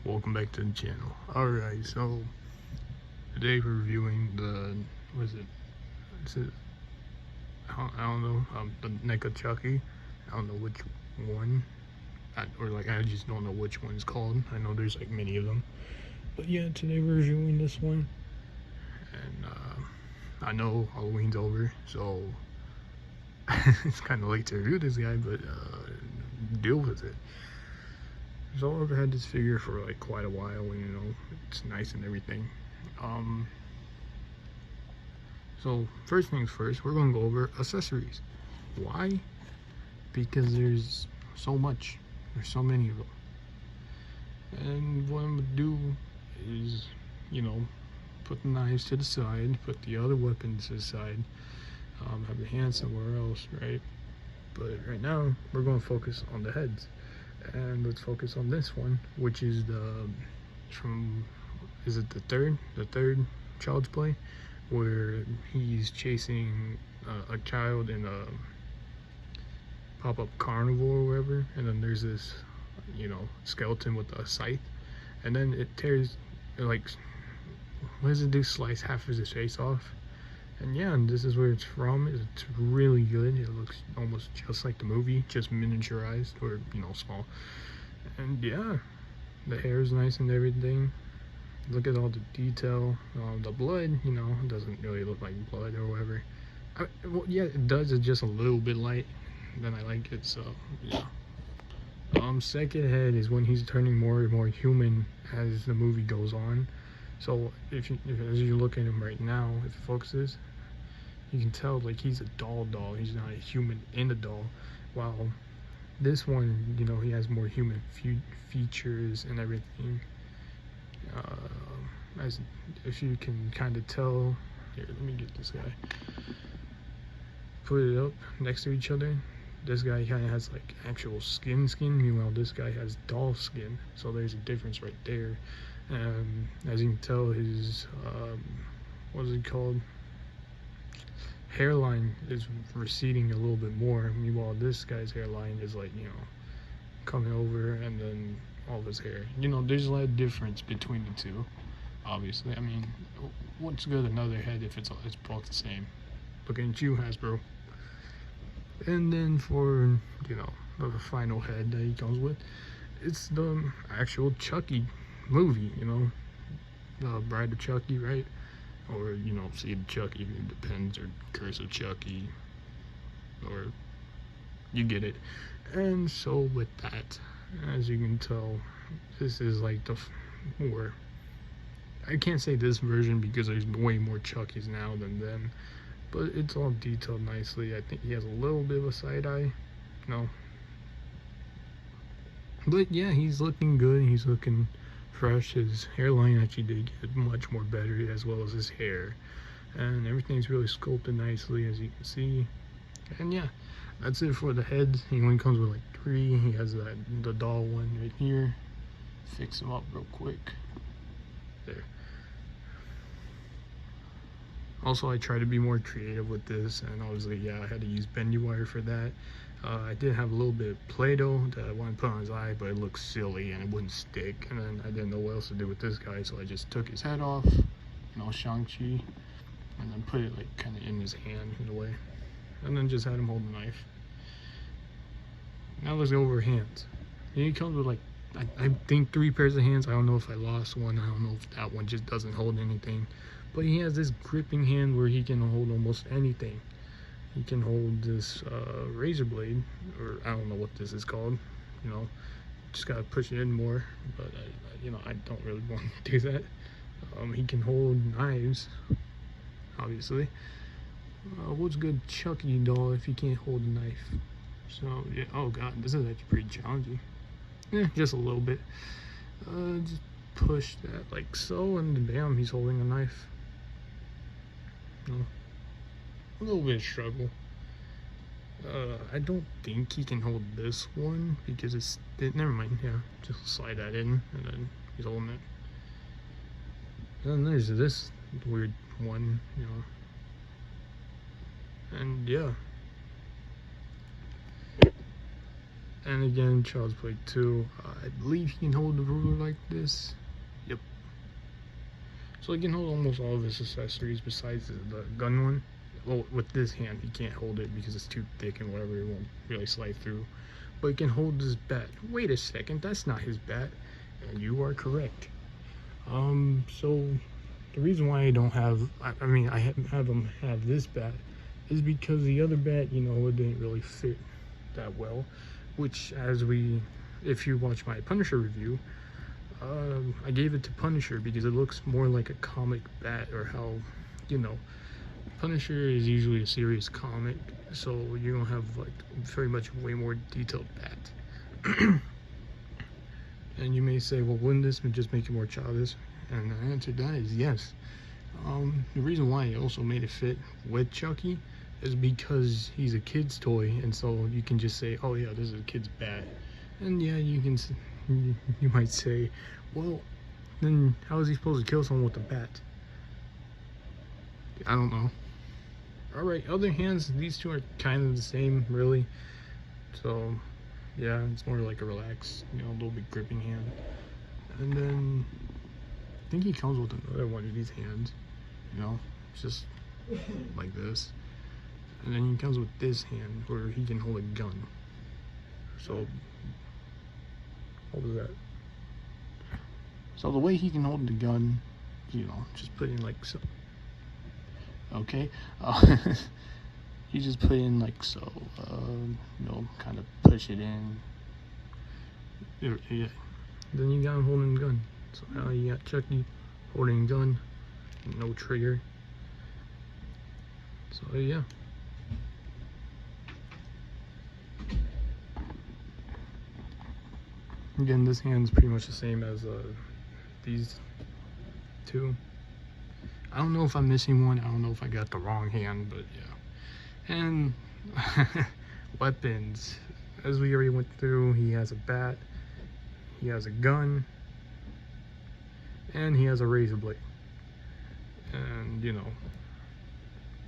welcome back to the channel. Alright, so today we're reviewing the, what is it? Is it, I don't know, the Neca Chucky. I don't know which one, I just don't know which one's called. I know there's like many of them. But yeah, today we're reviewing this one. And I know Halloween's over, so it's kind of late to review this guy, but deal with it. So I've had this figure for like quite a while, and you know, it's nice and everything. So first things first, we're gonna go over accessories. Why? Because there's so much. There's so many of them. And what I'm gonna do is, you know, put the knives to the side, put the other weapons to the side, have the hands somewhere else, right? But right now, we're gonna focus on the heads. And let's focus on this one, which is is it the third Child's Play, where he's chasing a child in a pop-up carnival or whatever, and then there's this, you know, skeleton with a scythe, and then it tears, like, what does it do, slice half of his face off. And yeah, and this is where it's from. It's really good. It looks almost just like the movie, just miniaturized, or, you know, small. And yeah, the hair is nice and everything. Look at all the detail. The blood, you know, doesn't really look like blood or whatever. Well, yeah, it does. It's just a little bit light. Then I like it, so yeah. Second head is when he's turning more and more human as the movie goes on. So if as you look at him right now, if it focuses, you can tell like he's a doll. He's not a human in a doll. While this one, you know, he has more human features and everything. As if you can kind of tell. Here, let me get this guy. Put it up next to each other. This guy kind of has like actual skin, meanwhile this guy has doll skin. So there's a difference right there. As you can tell, his what is it called? Hairline is receding a little bit more. Meanwhile, this guy's hairline is like, you know, coming over, and then all of his hair. You know, there's a lot of difference between the two. Obviously, I mean, what's good another head if it's both the same? Looking at you, Hasbro. And then for, you know, the final head that he comes with, it's the actual Chucky movie, you know, the Bride of Chucky, right? Or, you know, Seed of Chucky, it depends, or Curse of Chucky, or you get it. And so with that, as you can tell, this is like more, I can't say this version because there's way more Chuckies now than then, but it's all detailed nicely. I think he has a little bit of a side eye, no, but yeah, he's looking good. He's looking fresh. His hairline actually did get much more better, as well as his hair, and everything's really sculpted nicely, as you can see. And yeah, that's it for the heads. He only comes with like 3. He has the doll one right here. Fix him up real quick. There. Also, I try to be more creative with this, and obviously, yeah, I had to use bendy wire for that. I did have a little bit of Play-Doh that I wanted to put on his eye, but it looked silly and it wouldn't stick. And then I didn't know what else to do with this guy, so I just took his head off, you know, Shang-Chi, and then put it like kind of in his hand in a way, and then just had him hold the knife. Now let's go over hands. And he comes with like, I think 3 pairs of hands. I don't know if I lost one. I don't know if that one just doesn't hold anything. But he has this gripping hand where he can hold almost anything. He can hold this razor blade, or I don't know what this is called. You know, just gotta push it in more. But you know, I don't really want to do that. He can hold knives, obviously. What's good Chucky doll if you can't hold a knife? So yeah, oh god, this is actually pretty challenging. Yeah, just a little bit. Just push that like so, and bam, he's holding a knife. No, a little bit of struggle. I don't think he can hold this one because never mind. Yeah, just slide that in, and then he's holding it. And then there's this weird one, you know. And yeah. And again, Child's Play 2. I believe he can hold the ruler like this. Yep. So he can hold almost all of his accessories besides the gun one. Well, with this hand, he can't hold it because it's too thick and whatever, it won't really slide through. But he can hold this bat. Wait a second, that's not his bat. And you are correct. So the reason why I don't have, I mean, I have him have this bat is because the other bat, you know, it didn't really fit that well. Which, if you watch my Punisher review, I gave it to Punisher because it looks more like a comic bat, or how, you know, Punisher is usually a serious comic, so you're gonna have like very much way more detailed bat. And you may say, well, wouldn't this just make it more childish? And the answer to that is yes. The reason why I also made it fit with Chucky is because he's a kid's toy, and so you can just say, oh yeah, this is a kid's bat. And yeah, you might say, well, then how is he supposed to kill someone with a bat? I don't know. Alright, other hands, these two are kind of the same, really. So yeah, it's more like a relaxed, you know, a little bit gripping hand. And then I think he comes with another one of these hands, you know, it's just like this. And then he comes with this hand where he can hold a gun. So what was that? So the way he can hold the gun, you know, just put in like so. Okay, you just put in like so, you know, kind of push it in. Yeah. Then you got him holding a gun. So now you got Chucky holding a gun, no trigger. So yeah. Again, this hand's pretty much the same as these two. I don't know if I'm missing one. I don't know if I got the wrong hand, but yeah. And weapons, as we already went through, he has a bat, he has a gun, and he has a razor blade. And you know,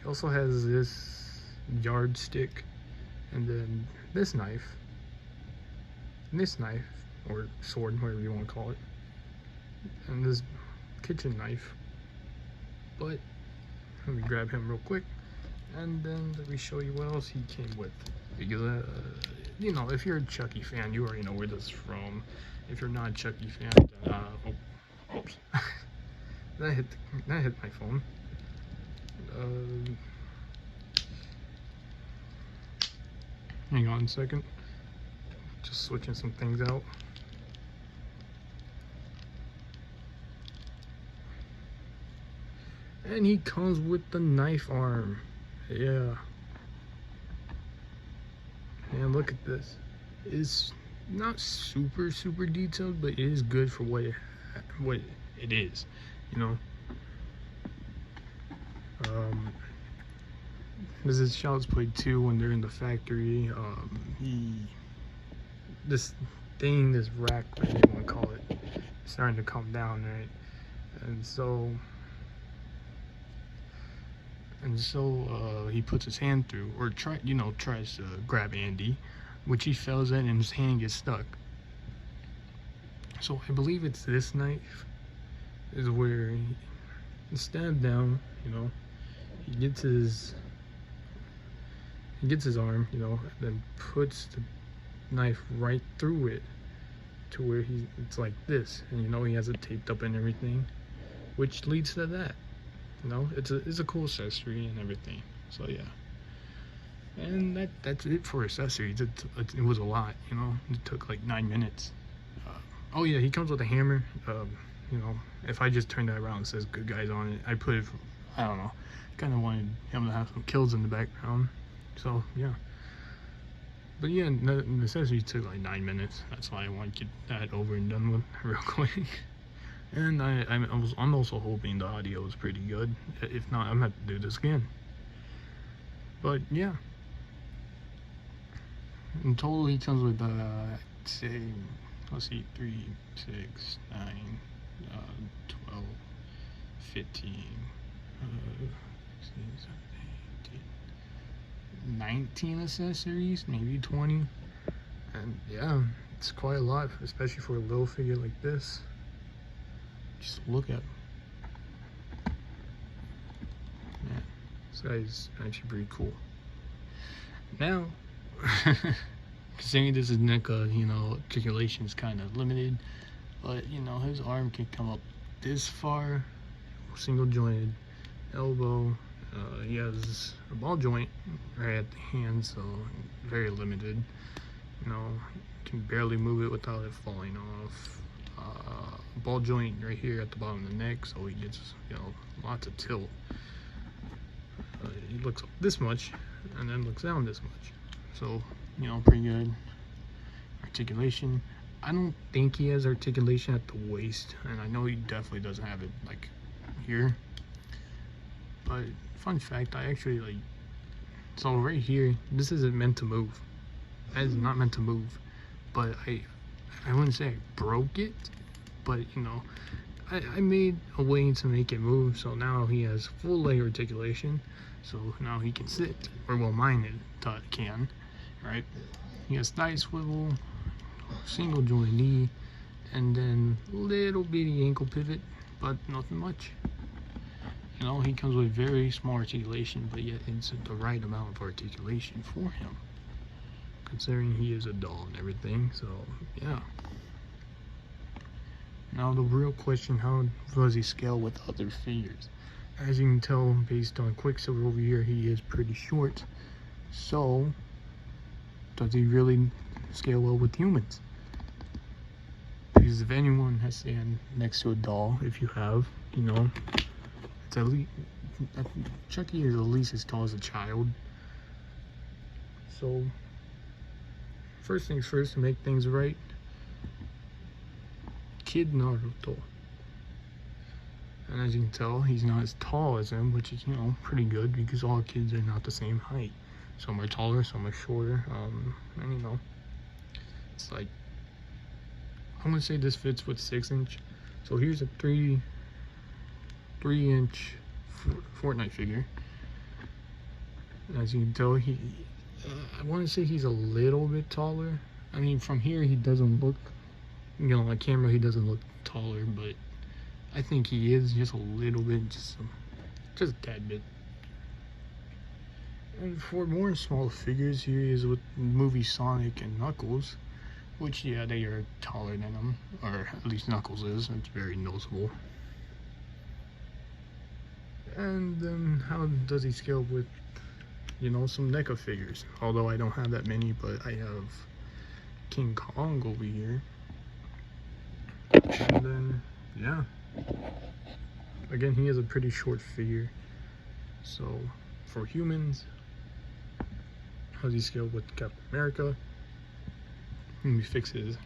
he also has this yardstick, and then this knife, or sword, whatever you want to call it, and this kitchen knife. But let me grab him real quick, and then let me show you what else he came with. Because you know, if you're a Chucky fan, you already know where this is from. If you're not a Chucky fan, then oops, that hit my phone. Hang on a second, just switching some things out. And he comes with the knife arm. Yeah. And look at this. It's not super detailed, but it is good for what it is, you know. This is Child's Play 2 when they're in the factory. This rack, whatever you want to call it, is starting to come down, right? And so he puts his hand through, or tries to grab Andy, which he fails at, and his hand gets stuck. So I believe it's this knife is where he stabs down, you know, he gets his arm, you know, and then puts the knife right through it to where it's like this, and you know, he has it taped up and everything, which leads to that. You know, it's a cool accessory and everything. So yeah, and that's it for accessories. It was a lot, you know. It took like 9 minutes. Oh yeah, he comes with a hammer. You know, if I just turn that around and says "good guys" on it, I put it. I don't know. Kind of wanted him to have some kills in the background. So yeah. But yeah, the accessories took like 9 minutes. That's why I want to get that over and done with real quick. And I'm also hoping the audio is pretty good. If not, I'm gonna have to do this again. But yeah, in total he comes with say, let's see, 3, 6, 9, 12, 15, 19 accessories, maybe 20. And yeah, it's quite a lot, especially for a little figure like this. Just look at him. Man, this guy's actually pretty cool. Now, considering this is Neca, you know, articulation is kind of limited, but you know, his arm can come up this far, single jointed elbow. He has a ball joint right at the hand, so very limited. You know, can barely move it without it falling off. Ball joint right here at the bottom of the neck, so he gets, you know, lots of tilt. He looks up this much and then looks down this much, so you know, pretty good articulation. I don't think he has articulation at the waist, and I know he definitely doesn't have it like here. But fun fact, I actually like, so right here, this isn't meant to move. That is not meant to move. But I wouldn't say I broke it, but you know, I made a way to make it move, so now he has full leg articulation. So now he can sit, or well, mine can, right? He has thigh swivel, single joint knee, and then little bitty ankle pivot, but nothing much. You know, he comes with very small articulation, but yet it's the right amount of articulation for him, considering he is a doll and everything. So yeah. Now the real question, how does he scale with other figures? As you can tell based on Quicksilver over here, he is pretty short. So does he really scale well with humans? Because if anyone has to stand next to a doll, if you have, you know, it's at least, Chucky is at least as tall as a child. So first things first, to make things right, Kid Naruto. And as you can tell, he's not as tall as him, which is, you know, pretty good, because all kids are not the same height. Some are taller, some are shorter, and you know, it's like, I'm gonna say this fits with 6-inch. So here's a 3-inch Fortnite figure. As you can tell, I want to say he's a little bit taller. I mean, from here he doesn't look, you know, on camera he doesn't look taller, but I think he is just a little bit, just a tad bit. And for more small figures, here he is with movie Sonic and Knuckles, which, yeah, they are taller than him, or at least Knuckles is. It's very noticeable. And then how does he scale with, you know, some NECA figures? Although I don't have that many, but I have King Kong over here. And then, yeah. Again, he is a pretty short figure. So, for humans, how does he scale with Captain America? Let me fix his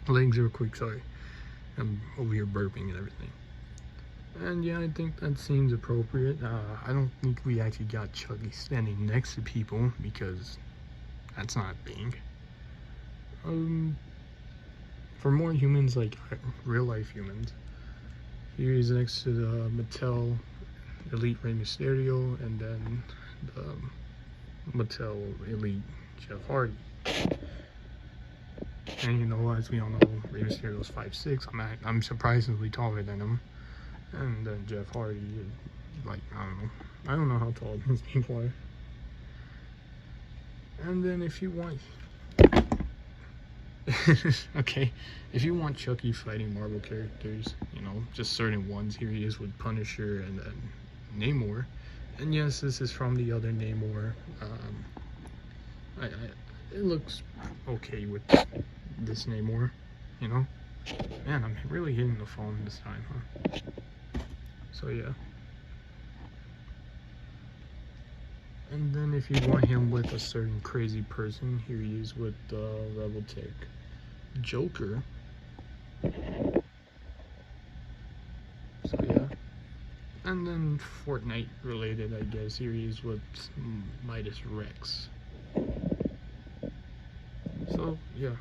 legs real quick, sorry. I'm over here burping and everything. And yeah, I think that seems appropriate. I don't think we actually got Chucky standing next to people, because that's not a thing. For more humans, like real life humans, here he's next to the Mattel Elite Rey Mysterio, and then the Mattel Elite Jeff Hardy. And you know, as we all know, Rey Mysterio's 5'6". I'm surprisingly taller than him. And then Jeff Hardy is like, I don't know how tall these people are. And then if you want okay, if you want Chucky fighting Marvel characters, you know, just certain ones, here he is with Punisher and then Namor. And yes, this is from the other Namor. It looks okay with this Namor, you know. Man, I'm really hitting the phone this time, huh? So yeah. And then if you want him with a certain crazy person, here he is with Rebel Tech Joker. So yeah. And then Fortnite related, I guess, here he is with Midas Rex. So yeah.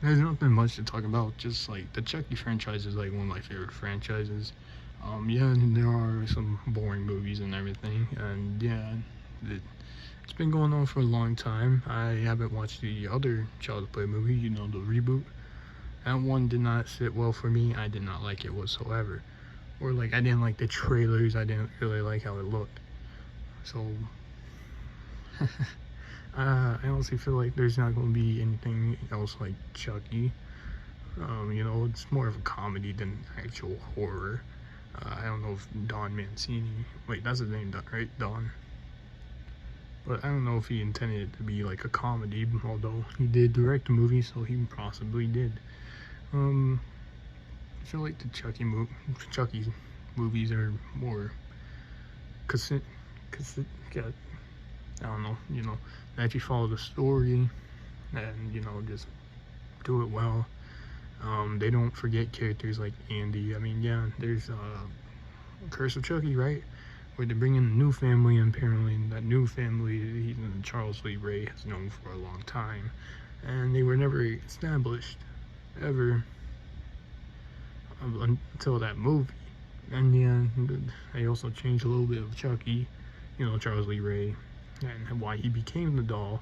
There's nothing much to talk about, just like the Chucky franchise is like one of my favorite franchises. Yeah, and there are some boring movies and everything, and yeah, It's been going on for a long time. I haven't watched the other Child's Play movie, you know, the reboot. That one did not sit well for me. I did not like it whatsoever. Or like, I didn't like the trailers. I didn't really like how it looked. So, I honestly feel like there's not going to be anything else like Chucky. You know, it's more of a comedy than actual horror. I don't know if Don Mancini, wait, that's his name, right? Don. But I don't know if he intended it to be like a comedy, although he did direct the movie, so he possibly did. I feel like the Chucky movies are more I don't know, you know, that you follow the story and, you know, just do it well. They don't forget characters like Andy. I mean, yeah, there's Curse of Chucky, right? Where they bring in a new family, and apparently that new family, Charles Lee Ray has known for a long time, and they were never established ever until that movie. And yeah, they also changed a little bit of Chucky, you know, Charles Lee Ray, and why he became the doll.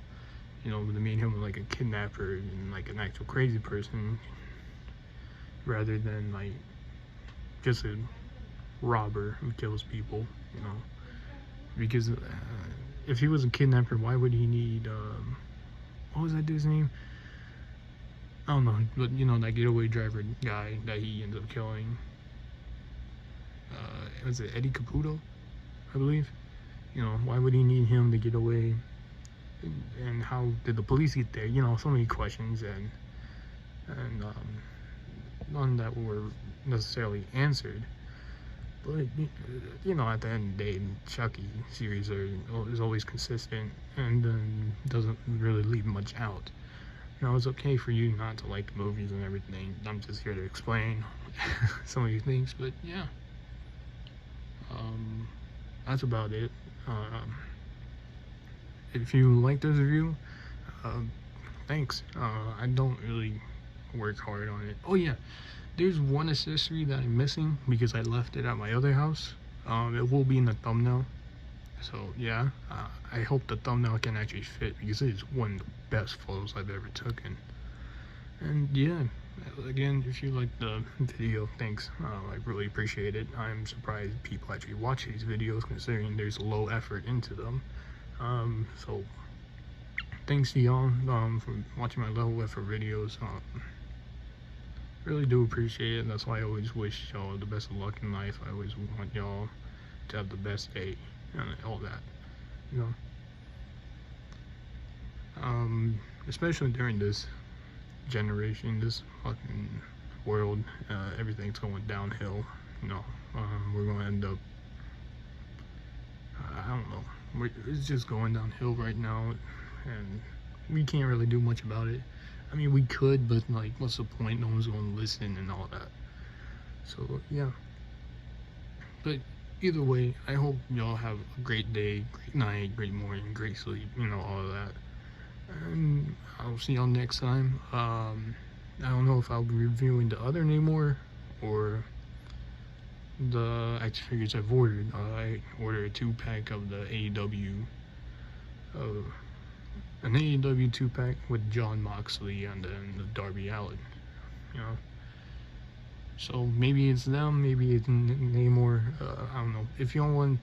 You know, they made him like a kidnapper and like an actual crazy person, rather than like just a robber who kills people, you know. Because if he was a kidnapper, why would he need what was that dude's name? I don't know, but you know, that getaway driver guy that he ends up killing. Was it Eddie Caputo, I believe? You know, why would he need him to get away? And how did the police get there? You know, so many questions, and none that were necessarily answered. But you know, at the end of the day, Chucky series is always consistent and doesn't really leave much out. Now, it's okay for you not to like the movies and everything. I'm just here to explain some of these things, but yeah, that's about it. If you like this review, thanks. I don't really work hard on it. Oh yeah, there's one accessory that I'm missing because I left it at my other house. It will be in the thumbnail. So yeah, I hope the thumbnail can actually fit because it is one of the best photos I've ever taken. And yeah, again, if you like the video, thanks. I really appreciate it. I'm surprised people actually watch these videos considering there's low effort into them. So thanks to y'all for watching my low effort videos. Really do appreciate it. That's why I always wish y'all the best of luck in life. I always want y'all to have the best day and all that, you know. Especially during this generation, this fucking world, everything's going downhill. You know, we're gonna end up, I don't know, it's just going downhill right now, and we can't really do much about it. I mean, we could, but like, what's the point? No one's gonna listen and all that. So yeah, but either way, I hope y'all have a great day, great night, great morning, great sleep, you know, all of that. And I'll see y'all next time. I don't know if I'll be reviewing the other anymore or the action figures I've ordered. I ordered a 2-pack of the AEW, an AEW 2-pack with John Moxley and then the Darby Allin, you know. So maybe it's them, maybe it's Namor. I don't know. If y'all want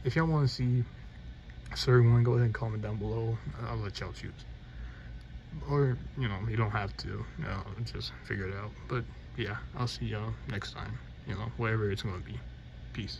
to see a certain one, go ahead and comment down below. I'll let y'all choose. Or, you know, you don't have to. Just figure it out. But yeah, I'll see y'all next time. You know, whatever it's gonna be. Peace.